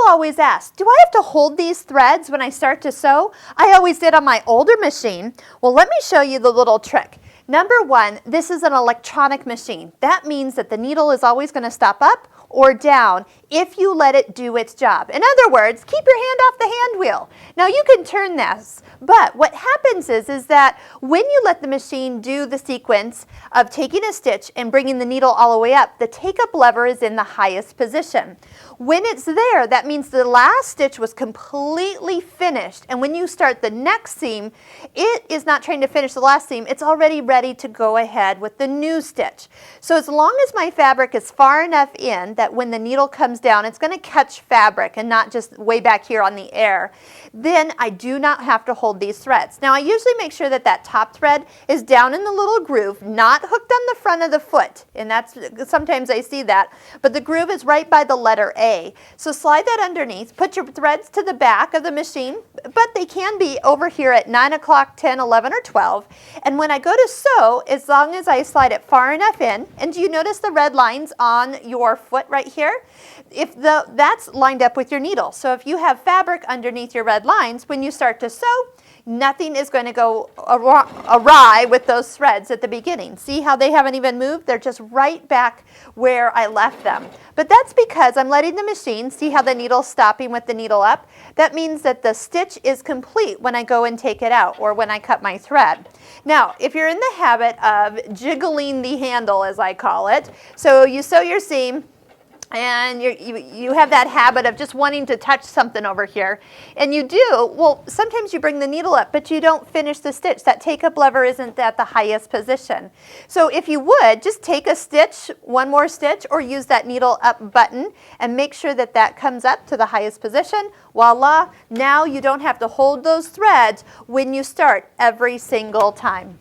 always ask, do I have to hold these threads when I start to sew? I always did on my older machine. Well, let me show you the little trick. Number one, this is an electronic machine. That means that the needle is always going to stop up or down if you let it do its job. In other words, keep your hand off the hand wheel. Now you can turn this, but what happens is that when you let the machine do the sequence of taking a stitch and bringing the needle all the way up, the take-up lever is in the highest position. When it's there, that means the last stitch was completely finished, and when you start the next seam, it is not trying to finish the last seam, it's already ready to go ahead with the new stitch. So as long as my fabric is far enough in that when the needle comes down, it's going to catch fabric and not just way back here on the air, then I do not have to hold these threads. Now I usually make sure that that top thread is down in the little groove, not hooked on the front of the foot, and that's sometimes I see that, but the groove is right by the letter A. So slide that underneath, put your threads to the back of the machine, but they can be over here at 9 o'clock, 10, 11, or 12, and when I go to sew, as long as I slide it far enough in, and do you notice the red lines on your foot right here? That's lined up with your needle. So if you have fabric underneath your red lines, when you start to sew, nothing is going to go awry with those threads at the beginning. See how they haven't even moved? They're just right back where I left them. But that's because I'm letting the machine, see how the needle's stopping with the needle up? That means that the stitch is complete when I go and take it out or when I cut my thread. Now, if you're in the habit of jiggling the handle, as I call it, so you sew your seam, and you have that habit of just wanting to touch something over here, and you do, well, sometimes you bring the needle up, but you don't finish the stitch. That take-up lever isn't at the highest position. So if you would, just take a stitch, one more stitch, or use that needle up button, and make sure that that comes up to the highest position. Voila, now you don't have to hold those threads when you start every single time.